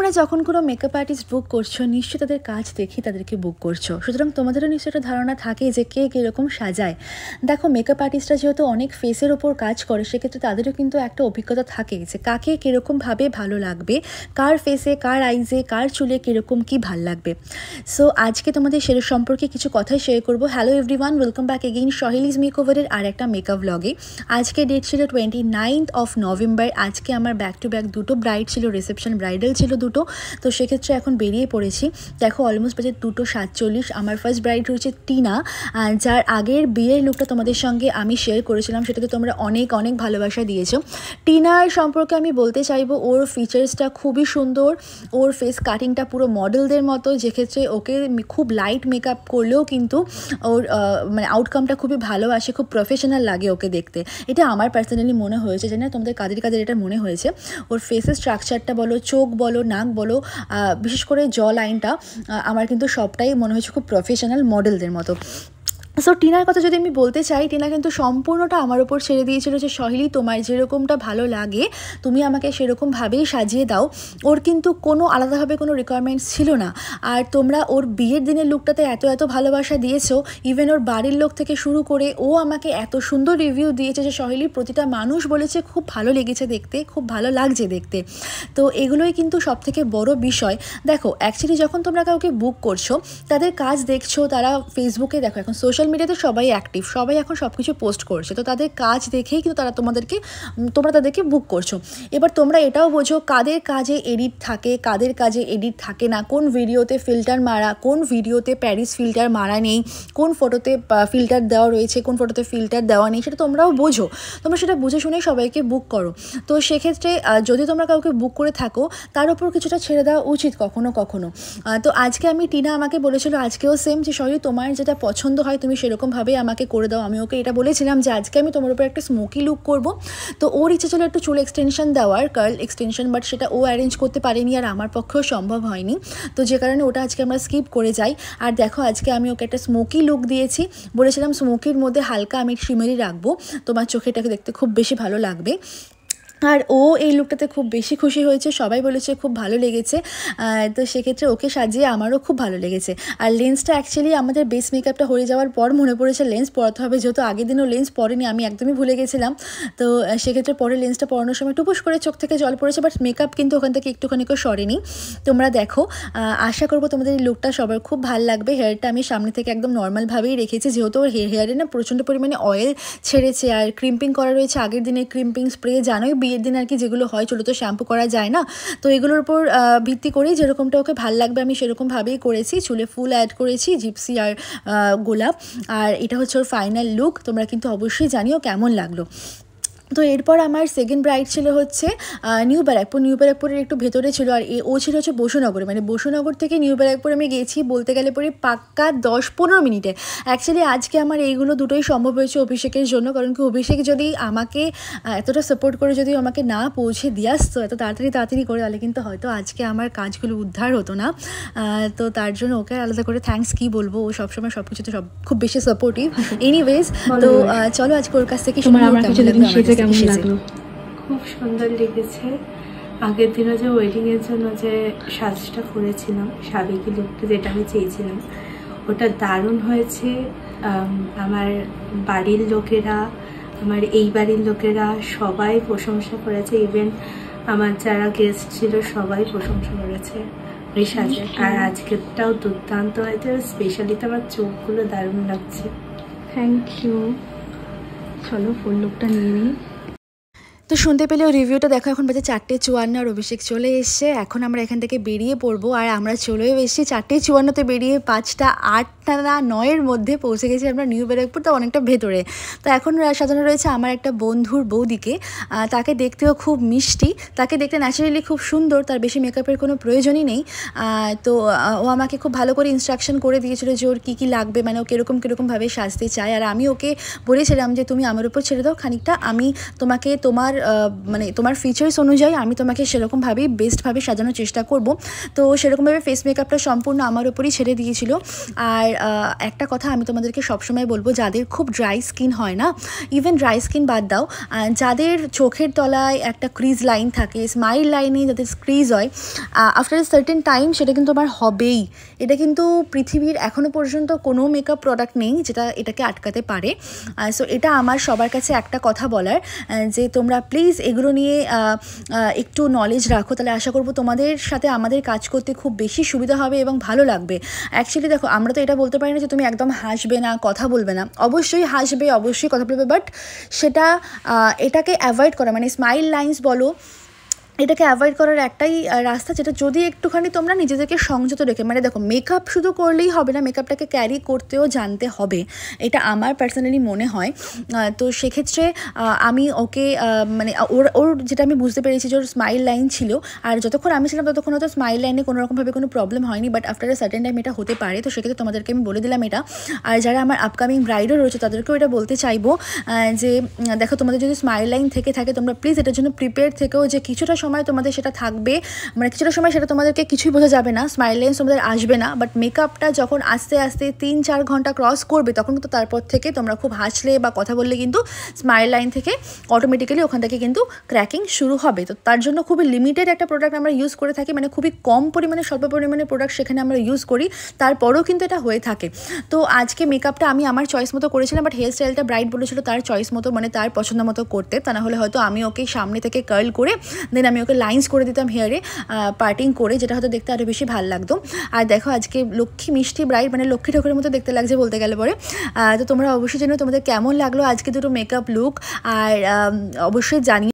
তোমরা যখন কোনো মেকআপ আর্টিস্ট বুক করছো নিশ্চয়ই তাদের কাজ দেখে তাদেরকে বুক করছো, সুতরাং তোমাদেরও নিশ্চয়ই একটা ধারণা থাকে যে কে কীরকম সাজায়। দেখো, মেকআপ আর্টিস্টরা যেহেতু অনেক ফেসের ওপর কাজ করে, সেক্ষেত্রে তাদেরও কিন্তু একটা অভিজ্ঞতা থাকে যে কাকে কীরকমভাবে ভালো লাগবে, কার ফেসে, কার আইজে, কার চুলে কীরকম কী ভাল লাগবে। সো আজকে তোমাদের সে সম্পর্কে কিছু কথাই শেয়ার করবো। Hello everyone, welcome back again Saheli's মেকওভারের আর একটা মেকআপ ব্লগে। আজকে ডেট ছিল 29 নভেম্বর। আজকে আমার ব্যাক টু ব্যাক দুটো ব্রাইড ছিল, রিসেপশন ব্রাইডাল ছিল দুটো। তো সেক্ষেত্রে এখন বেরিয়ে পড়েছি। দেখো অলমোস্ট বাজে 2:47। আমার ফার্স্ট ব্রাইড হচ্ছে টিনা, যার আগের বিয়ের লুকটা তোমাদের সঙ্গে আমি শেয়ার করেছিলাম, সেটাতে তোমরা অনেক অনেক ভালোবাসা দিয়েছো। টিনার সম্পর্কে আমি বলতে চাইবো, ওর ফিচার্সটা খুবই সুন্দর, ওর ফেস কাটিংটা পুরো মডেলদের মতো, যেক্ষেত্রে ওকে খুব লাইট মেকআপ করলেও কিন্তু ওর মানে আউটকামটা খুবই ভালো আসে, খুব প্রফেশনাল লাগে ওকে দেখতে। এটা আমার পার্সোনালি মনে হয়েছে, জানি না তোমাদের কাদের কাদের এটা মনে হয়েছে। ওর ফেসের স্ট্রাকচারটা বলো, চোখ বলো, নাক বলো, বিশেষ করে জ লাইনটা আমার কিন্তু সবটাই মনে হয়েছে খুব প্রফেশনাল মডেলদের মতো। সো টিনার কথা যদি আমি বলতে চাই, টিনা কিন্তু সম্পূর্ণটা আমার ওপর ছেড়ে দিয়েছিল যে সহেলি তোমার যেরকমটা ভালো লাগে তুমি আমাকে সেরকমভাবেই সাজিয়ে দাও। ওর কিন্তু কোনো আলাদাভাবে কোনো রিকোয়ারমেন্টস ছিল না। আর তোমরা ওর বিয়ের দিনের লুকটাতে এত এত ভালোবাসা দিয়েছো, ইভেন ওর বাড়ির লোক থেকে শুরু করে ও আমাকে এত সুন্দর রিভিউ দিয়েছে যে সহেলির প্রতিটা মানুষ বলেছে খুব ভালো লেগেছে দেখতে, খুব ভালো লাগছে দেখতে। তো এগুলোই কিন্তু সবথেকে বড় বিষয়। দেখো অ্যাকচুয়ালি যখন তোমরা কাউকে বুক করছো, তাদের কাজ দেখছো, তারা ফেসবুকে, দেখো এখন সোশ্যাল মিডিয়াতে সবাই অ্যাক্টিভ, সবাই এখন সব কিছু পোস্ট করছে, তো তাদের কাজ দেখেই কিন্তু তোমরা তাদেরকে বুক করছো। এবার তোমরা এটাও বোঝো কাদের কাজে এডিট থাকে, কাদের কাজে এডিট থাকে না, কোন ভিডিওতে ফিল্টার মারা, কোন ভিডিওতে প্যারিস ফিল্টার মারা নেই, কোন ফটোতে ফিল্টার দেওয়া রয়েছে, কোন ফটোতে ফিল্টার দেওয়া নেই, সেটা তোমরাও বোঝো। তোমরা সেটা বুঝে শুনেই সবাইকে বুক করো। তো সেক্ষেত্রে যদি তোমরা কাউকে বুক করে থাকো, তার উপর কিছুটা ছেড়ে দেওয়া উচিত কখনো কখনো। তো আজকে টিনা আমাকে বলেছিল আজকেও সেম যে সরি তোমার যেটা পছন্দ হয় তুমি সেরকমভাবে আমাকে করে দাও। আমি ওকে এটা বলেছিলাম যে আজকে আমি তোমার উপর একটা স্মোকি লুক করব। তো ওর ইচ্ছে ছিল একটু চুল এক্সটেনশন দেওয়ার, কার্ল এক্সটেনশন, বাট সেটা ও অ্যারেঞ্জ করতে পারেনি আর আমার পক্ষেও সম্ভব হয়নি। তো যে কারণে ওটা আজকে আমরা স্কিপ করে যাই। আর দেখো আজকে আমি ওকে একটা স্মোকি লুক দিয়েছি, বলেছিলাম স্মোকির মধ্যে হালকা আমি শিমেরি রাখবো, তোমার চোখেটাকে দেখতে খুব বেশি ভালো লাগবে। আর ও এই লুকটাতে খুব বেশি খুশি হয়েছে, সবাই বলেছে খুব ভালো লেগেছে। তো সেক্ষেত্রে ওকে সাজিয়ে আমারও খুব ভালো লেগেছে। আর লেন্সটা অ্যাকচুয়ালি আমাদের বেস মেকআপটা হয়ে যাওয়ার পর মনে পড়েছে লেন্স পরাতে হবে, যেহেতু আগের দিনও লেন্স পরেনি, আমি একদমই ভুলে গেছিলাম। তো সেক্ষেত্রে পরে লেন্সটা পরানোর সময় টুপুস করে চোখ থেকে জল পড়েছে, বাট মেকআপ কিন্তু ওখান থেকে একটুখানিও সরেনি। তোমরা দেখো, আশা করবো তোমাদের এই লুকটা সবার খুব ভালো লাগবে। হেয়ারটা আমি সামনে থেকে একদম নর্মালভাবেই রেখেছি, যেহেতু ওর হেয়ারে না প্রচণ্ড পরিমাণে অয়েল ছেড়েছে আর ক্রিম্পিং করা রয়েছে। আগের দিনের ক্রিম্পিং স্প্রে জানোই বিয়ের দিন আর কি যেগুলো হয়, চলো তো শ্যাম্পু করা যায় না, তো এগুলোর উপর ভিত্তি করেই যেরকমটা ওকে ভাল লাগবে আমি সেরকমভাবেই করেছি। চুলে ফুল অ্যাড করেছি, জিপসি আর গোলাপ। আর এটা হচ্ছে ওর ফাইনাল লুক। তোমরা কিন্তু অবশ্যই জানিও কেমন লাগলো। তো এরপর আমার সেকেন্ড ব্রাইড ছিল হচ্ছে নিউ ব্যারাকপুরের একটু ভেতরে ছিল। আর ও ছিল হচ্ছে বসুনগরে, মানে বসুনগর থেকে নিউ ব্যারাকপুর আমি গেছি বলতে গেলে পরে পাক্কা 10-15 মিনিটে। অ্যাকচুয়ালি আজকে আমার এইগুলো দুটোই সম্ভব হয়েছে অভিষেকের জন্য, কারণ কি অভিষেক যদি আমাকে এতটা সাপোর্ট করে যদি আমাকে না পৌঁছে দিয়ে আসতো এত তাড়াতাড়ি করে, তাহলে কিন্তু হয়তো আজকে আমার কাজগুলো উদ্ধার হতো না। তো তার জন্য ওকে আলাদা করে থ্যাঙ্কস কী বলবো, ও সবসময় সব কিছুতে খুব বেশি সাপোর্টিভ। এনিওয়েজ, তো চলো আজকে ওর কাছ থেকে খুব সুন্দর লেগেছে। আগের দিনও যে ওয়েডিংয়ের জন্য যে সাজটা করেছিলাম, সাবেকি লুকটা যেটা আমি চেয়েছিলাম, ওটা দারুণ হয়েছে। আমার বাড়ির লোকেরা, আমার এই বাড়ির লোকেরা সবাই প্রশংসা করেছে, ইভেন আমার যারা গেস্ট ছিল সবাই প্রশংসা করেছে ওই সাজে। আর আজকেরটাও দুর্দান্ত হয়েছে, স্পেশালি তো আমার চোখগুলো দারুণ লাগছে। Thank you. চলো ফুল লুকটা নিয়ে নিই। তো শুনতে পেলেও রিভিউটা দেখো, এখন বাজে 4:54 আর অভিষেক চলে এসছে। এখন আমরা এখান থেকে বেরিয়ে পড়বো, আর আমরা চলেও এসেছি 4:54-তে বেরিয়ে 5টা 8টা না 9-এর মধ্যে পৌঁছে গেছি আমরা নিউ ব্যারাকপুর, তো অনেকটা ভেতরে। তো এখন সাজানো রয়েছে আমার একটা বন্ধুর বৌদিকে। তাকে দেখতেও খুব মিষ্টি, তাকে দেখতে ন্যাচারালি খুব সুন্দর, তার বেশি মেকআপের কোনো প্রয়োজনই নেই। তো ও আমাকে খুব ভালো করে ইনস্ট্রাকশন করে দিয়েছিল যে ওর কী কী লাগবে, মানে ও কীরকমভাবে সাজতে চায়। আর আমি ওকে বলেছিলাম যে তুমি আমার উপর ছেড়ে দাও খানিকটা, আমি তোমাকে তোমার মানে তোমার ফিচার্স অনুযায়ী আমি তোমাকে সেরকমভাবেই বেস্টভাবে সাজানোর চেষ্টা করব। তো সেরকমভাবে ফেস মেকআপটা সম্পূর্ণ আমার উপরই ছেড়ে দিয়েছিল। আর একটা কথা আমি তোমাদেরকে সবসময় বলবো, যাদের খুব ড্রাই স্কিন হয় না, ইভেন ড্রাই স্কিন বাদ দাও, যাদের চোখের তলায় একটা ক্রিজ লাইন থাকে, স্মাইল লাইনে যাদের ক্রিজ হয়, আফটার এ সার্টেন টাইম সেটা কিন্তু আমার হবেই। এটা কিন্তু পৃথিবীর এখনও পর্যন্ত কোনো মেকআপ প্রোডাক্ট নেই যেটা এটাকে আটকাতে পারে। সো এটা আমার সবার কাছে একটা কথা বলার, যে তোমরা প্লিজ এগুলো নিয়ে একটু নলেজ রাখো, তাহলে আশা করবো তোমাদের সাথে আমাদের কাজ করতে খুব বেশি সুবিধা হবে এবং ভালো লাগবে। অ্যাকচুয়ালি দেখো, আমরা তো এটা বলতে পারি না যে তুমি একদম হাসবে না, কথা বলবে না। অবশ্যই হাসবে, অবশ্যই কথা বলবে, বাট সেটা এটাকে অ্যাভয়েড করা, মানে স্মাইল লাইন্স বলো, এটাকে অ্যাভয়েড করার একটাই রাস্তা, যেটা যদি একটুখানি তোমরা নিজেদেরকে সংযত রেখে, মানে দেখো মেকআপ শুধু করলেই হবে না, মেকআপটাকে ক্যারি করতেও জানতে হবে, এটা আমার পার্সোনালি মনে হয়। তো সেক্ষেত্রে আমি ওকে মানে ওর যেটা আমি বুঝতে পেরেছি যে ওর স্মাইল লাইন ছিল, আর যতক্ষণ আমি ছিলাম ততক্ষণ হয়তো স্মাইল লাইনে কোনোরকমভাবে কোনো প্রবলেম হয়নি, but after a certain time এটা হতে পারে। তো সেক্ষেত্রে তোমাদেরকে আমি বলে দিলাম এটা। আর যারা আমার আপকামিং ব্রাইডও রয়েছে তাদেরকেও এটা বলতে চাইবো যে দেখো, তোমাদের যদি স্মাইল লাইন থেকে থাকে তোমরা প্লিজ এটার জন্য প্রিপেয়ার থেকেও, যে কিছুটা সময় তোমাদের সেটা থাকবে, মানে কিছুটা সময় সেটা তোমাদেরকে কিছুই বোঝা যাবে না, স্মাইল লাইন তোমাদের আসবে না, বাট মেকআপটা যখন আস্তে আস্তে 3-4 ঘন্টা ক্রস করবে তখন কিন্তু তারপর থেকে তোমরা খুব হাসলে বা কথা বললে কিন্তু স্মাইল লাইন থেকে অটোমেটিক্যালি ওখান থেকে কিন্তু ক্র্যাকিং শুরু হবে। তো তার জন্য খুবই লিমিটেড একটা প্রোডাক্ট আমরা ইউজ করে থাকি, মানে খুবই কম পরিমাণে, স্বল্প পরিমাণে প্রোডাক্ট সেখানে আমরা ইউজ করি, তারপরেও কিন্তু এটা হয়ে থাকে। তো আজকে মেকআপটা আমি আমার চয়েস মতো করেছিলাম, বাট হেয়ার স্টাইলটা ব্রাইড বলেছিল তার চয়েস মতো, মানে তার পছন্দ মতো করতে, তা না হলে হয়তো আমি ওকে সামনে থেকে কার্ল করে দেন আমি ওকে লাইন্স করে দিতাম হেয়ারে পার্টিং করে, যেটা হয়তো দেখতে আরও বেশি ভালো লাগতো। আর দেখো আজকে লক্ষ্মী মিষ্টি ব্রাইড, মানে লক্ষ্মী ঠাকুরের মতো দেখতে লাগছে বলতে গেলে পরে। তো তোমরা অবশ্যই জানো তোমাদের কেমন লাগলো আজকে দুটো মেকআপ লুক, আর অবশ্যই জানিয়ে